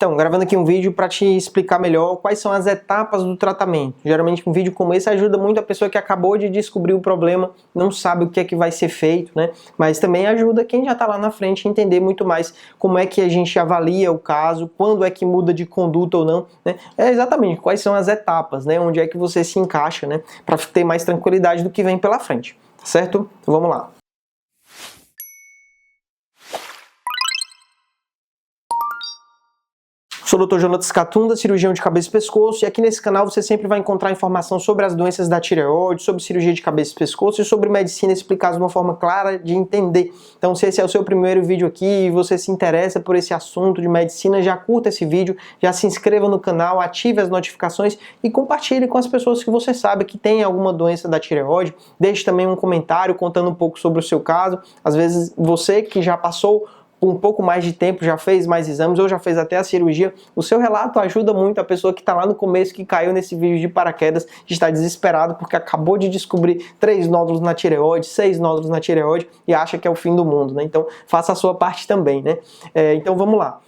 Então, gravando aqui um vídeo para te explicar melhor quais são as etapas do tratamento. Geralmente um vídeo como esse ajuda muito a pessoa que acabou de descobrir o problema, não sabe o que é que vai ser feito, né? Mas também ajuda quem já está lá na frente a entender muito mais como é que a gente avalia o caso, quando é que muda de conduta ou não, né? É exatamente quais são as etapas, né? Onde é que você se encaixa, né? Para ter mais tranquilidade do que vem pela frente, certo? Então vamos lá. Sou o Dr. Jonatas Catunda, cirurgião de cabeça e pescoço, e aqui nesse canal você sempre vai encontrar informação sobre as doenças da tireoide, sobre cirurgia de cabeça e pescoço e sobre medicina explicada de uma forma clara de entender. Então, se esse é o seu primeiro vídeo aqui e você se interessa por esse assunto de medicina, já curta esse vídeo, já se inscreva no canal, ative as notificações e compartilhe com as pessoas que você sabe que tem alguma doença da tireoide. Deixe também um comentário contando um pouco sobre o seu caso. Às vezes você que já passou um pouco mais de tempo, já fez mais exames ou já fez até a cirurgia, o seu relato ajuda muito a pessoa que está lá no começo, que caiu nesse vídeo de paraquedas, que está desesperado porque acabou de descobrir 3 nódulos na tireoide, 6 nódulos na tireoide e acha que é o fim do mundo, né? Então faça a sua parte também, né? Então vamos lá.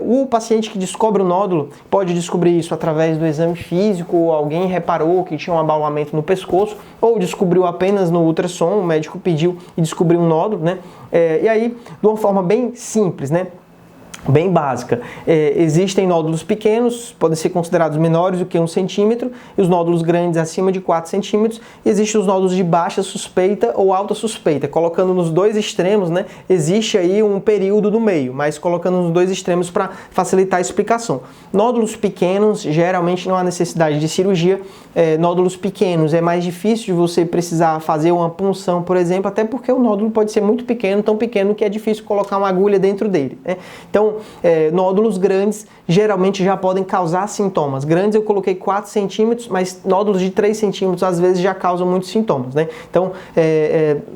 O paciente que descobre o nódulo pode descobrir isso através do exame físico, ou alguém reparou que tinha um abaulamento no pescoço, ou descobriu apenas no ultrassom, o médico pediu e descobriu um nódulo, né? E aí, de uma forma bem simples, né? Bem básica. Existem nódulos pequenos, podem ser considerados menores do que 1 centímetro, e os nódulos grandes acima de 4 centímetros. Existem os nódulos de baixa suspeita ou alta suspeita. Colocando nos dois extremos, né, existe aí um período no meio, mas colocando nos dois extremos para facilitar a explicação. Nódulos pequenos, geralmente não há necessidade de cirurgia. Nódulos pequenos é mais difícil de você precisar fazer uma punção, por exemplo, até porque o nódulo pode ser muito pequeno, tão pequeno que é difícil colocar uma agulha dentro dele, né? Então, nódulos grandes geralmente já podem causar sintomas. Grandes eu coloquei 4 centímetros, mas nódulos de 3 centímetros às vezes já causam muitos sintomas, né? Então,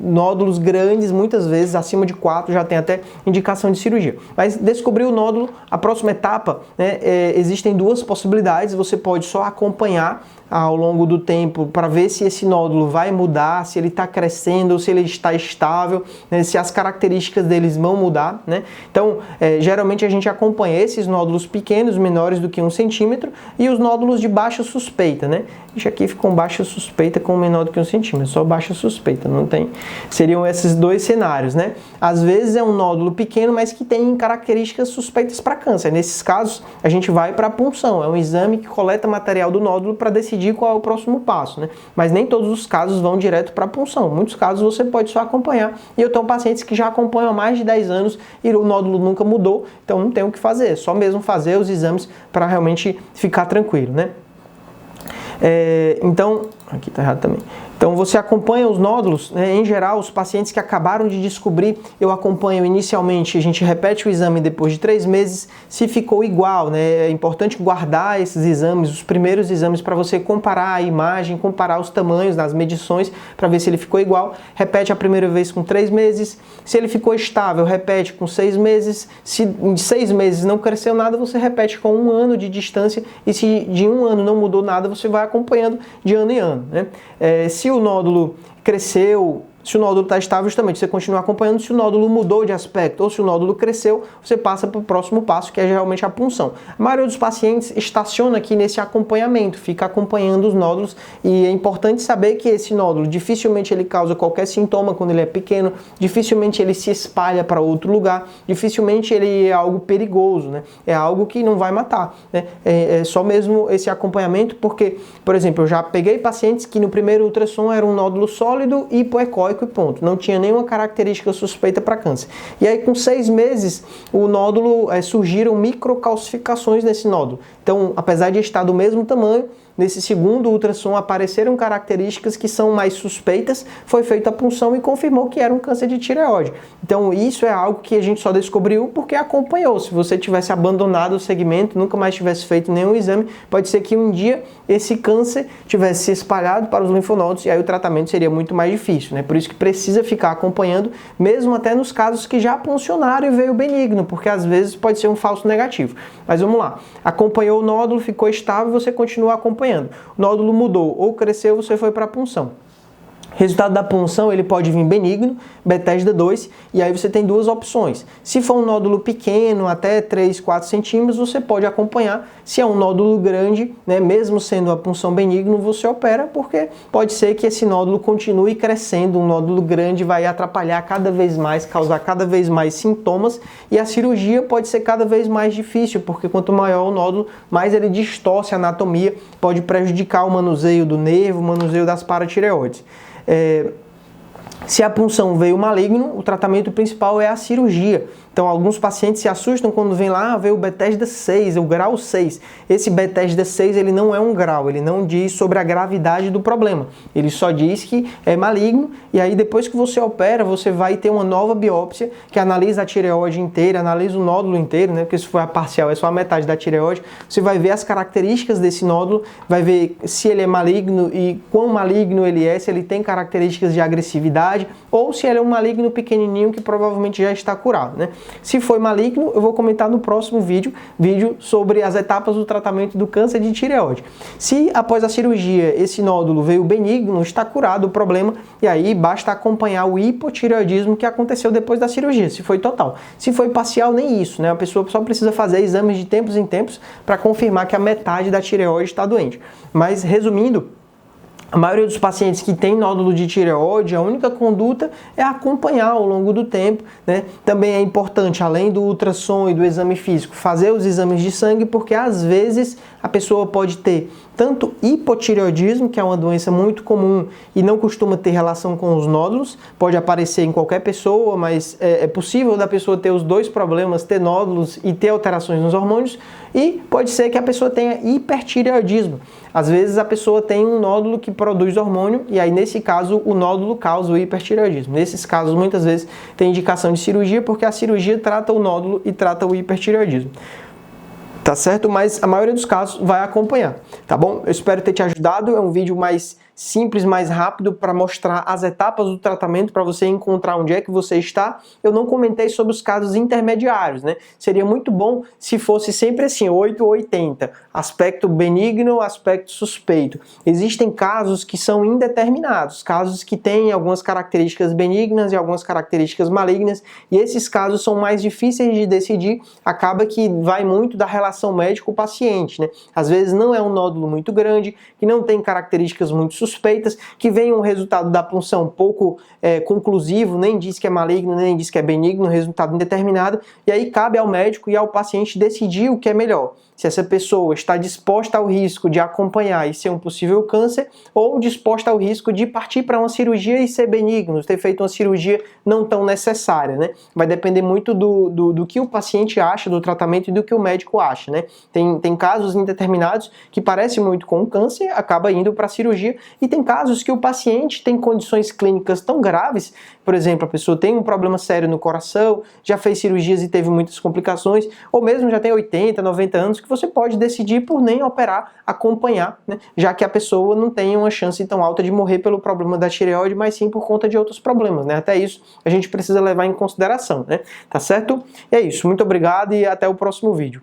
nódulos grandes, muitas vezes acima de 4 já tem até indicação de cirurgia. Mas descobrir o nódulo, a próxima etapa, né, existem duas possibilidades. Você pode só acompanhar ao longo do tempo para ver se esse nódulo vai mudar, se ele está crescendo ou se ele está estável, né, se as características deles vão mudar, né? Então, geralmente a gente acompanha esses nódulos pequenos, menores do que 1 centímetro, e os nódulos de baixa suspeita, né? Isso aqui ficou baixa suspeita com menor do que 1 centímetro, só baixa suspeita, não tem. Seriam esses dois cenários, né? Às vezes é um nódulo pequeno, mas que tem características suspeitas para câncer. Nesses casos, a gente vai para a punção, é um exame que coleta material do nódulo para decidir qual é o próximo passo, né? Mas nem todos os casos vão direto para a punção. Muitos casos você pode só acompanhar. E eu tenho pacientes que já acompanham há mais de 10 anos e o nódulo nunca mudou, então não tem o que fazer, só mesmo fazer os exames para realmente ficar tranquilo, né? Então, aqui tá errado também. Então você acompanha os nódulos, né? Em geral, os pacientes que acabaram de descobrir, eu acompanho inicialmente, a gente repete o exame depois de 3 meses, se ficou igual, né? É importante guardar esses exames, os primeiros exames, para você comparar a imagem, comparar os tamanhos das medições, para ver se ele ficou igual. Repete a primeira vez com 3 meses, se ele ficou estável, repete com 6 meses, se em 6 meses não cresceu nada, você repete com 1 ano de distância, e se de 1 ano não mudou nada, você vai acompanhando de ano em ano, né? Se o nódulo cresceu, se o nódulo está estável, justamente, você continua acompanhando. Se o nódulo mudou de aspecto ou se o nódulo cresceu, você passa para o próximo passo, que é geralmente a punção. A maioria dos pacientes estaciona aqui nesse acompanhamento, fica acompanhando os nódulos, e é importante saber que esse nódulo dificilmente ele causa qualquer sintoma quando ele é pequeno, dificilmente ele se espalha para outro lugar, dificilmente ele é algo perigoso, né? É algo que não vai matar, né? É só mesmo esse acompanhamento, porque, por exemplo, eu já peguei pacientes que no primeiro ultrassom era um nódulo sólido e hipoecóico e ponto, não tinha nenhuma característica suspeita para câncer. E aí com 6 meses o nódulo, surgiram microcalcificações nesse nódulo. Então, apesar de estar do mesmo tamanho, nesse segundo ultrassom apareceram características que são mais suspeitas, foi feita a punção e confirmou que era um câncer de tireoide. Então isso é algo que a gente só descobriu porque acompanhou. Se você tivesse abandonado o segmento, nunca mais tivesse feito nenhum exame, pode ser que um dia esse câncer tivesse se espalhado para os linfonodos e aí o tratamento seria muito mais difícil, né? Por isso que precisa ficar acompanhando, mesmo até nos casos que já funcionaram e veio benigno, porque às vezes pode ser um falso negativo. Mas vamos lá, acompanhou o nódulo, ficou estável, você continua acompanhando. O nódulo mudou ou cresceu, você foi para a punção. Resultado da punção, ele pode vir benigno, Bethesda 2, e aí você tem duas opções. Se for um nódulo pequeno, até 3, 4 centímetros, você pode acompanhar. Se é um nódulo grande, né, mesmo sendo a punção benigno, você opera, porque pode ser que esse nódulo continue crescendo. Um nódulo grande vai atrapalhar cada vez mais, causar cada vez mais sintomas, e a cirurgia pode ser cada vez mais difícil, porque quanto maior o nódulo, mais ele distorce a anatomia, pode prejudicar o manuseio do nervo, o manuseio das paratireoides. Se a punção veio maligno, o tratamento principal é a cirurgia. Então, alguns pacientes se assustam quando vem lá, veio o Bethesda 6, o grau 6. Esse Bethesda 6, ele não é um grau, ele não diz sobre a gravidade do problema. Ele só diz que é maligno, e aí depois que você opera, você vai ter uma nova biópsia que analisa a tireoide inteira, analisa o nódulo inteiro, né? Porque se for a parcial, é só a metade da tireoide. Você vai ver as características desse nódulo, vai ver se ele é maligno e quão maligno ele é, se ele tem características de agressividade, ou se ele é um maligno pequenininho que provavelmente já está curado, né? Se foi maligno, eu vou comentar no próximo vídeo sobre as etapas do tratamento do câncer de tireoide. Se após a cirurgia esse nódulo veio benigno, está curado o problema, e aí basta acompanhar o hipotireoidismo que aconteceu depois da cirurgia, se foi total. Se foi parcial, nem isso, né? A pessoa só precisa fazer exames de tempos em tempos para confirmar que a metade da tireoide está doente. Mas, resumindo, a maioria dos pacientes que tem nódulo de tireoide, a única conduta é acompanhar ao longo do tempo, né? Também é importante, além do ultrassom e do exame físico, fazer os exames de sangue, porque às vezes a pessoa pode ter tanto hipotireoidismo, que é uma doença muito comum e não costuma ter relação com os nódulos, pode aparecer em qualquer pessoa, mas é possível da pessoa ter os dois problemas, ter nódulos e ter alterações nos hormônios, e pode ser que a pessoa tenha hipertireoidismo. Às vezes a pessoa tem um nódulo que produz hormônio, e aí nesse caso o nódulo causa o hipertireoidismo. Nesses casos muitas vezes tem indicação de cirurgia, porque a cirurgia trata o nódulo e trata o hipertireoidismo. Tá certo? Mas a maioria dos casos vai acompanhar, tá bom? Eu espero ter te ajudado, é um vídeo mais simples, mais rápido para mostrar as etapas do tratamento, para você encontrar onde é que você está. Eu não comentei sobre os casos intermediários, né? Seria muito bom se fosse sempre assim, 8 ou 80, aspecto benigno, aspecto suspeito. Existem casos que são indeterminados, casos que têm algumas características benignas e algumas características malignas, e esses casos são mais difíceis de decidir, acaba que vai muito da relação médico-paciente, né? Às vezes não é um nódulo muito grande, que não tem características muito suspeitas, que vem um resultado da punção pouco conclusivo, nem diz que é maligno, nem diz que é benigno, resultado indeterminado, e aí cabe ao médico e ao paciente decidir o que é melhor. Se essa pessoa está disposta ao risco de acompanhar e ser um possível câncer, ou disposta ao risco de partir para uma cirurgia e ser benigno, ter feito uma cirurgia não tão necessária, né? Vai depender muito do que o paciente acha do tratamento e do que o médico acha, né? Tem casos indeterminados que parecem muito com o câncer, acaba indo para a cirurgia, e tem casos que o paciente tem condições clínicas tão graves, por exemplo, a pessoa tem um problema sério no coração, já fez cirurgias e teve muitas complicações, ou mesmo já tem 80, 90 anos, que você pode decidir por nem operar, acompanhar, né? Já que a pessoa não tem uma chance tão alta de morrer pelo problema da tireoide, mas sim por conta de outros problemas, né? Até isso a gente precisa levar em consideração, né? Tá certo? E é isso, muito obrigado e até o próximo vídeo.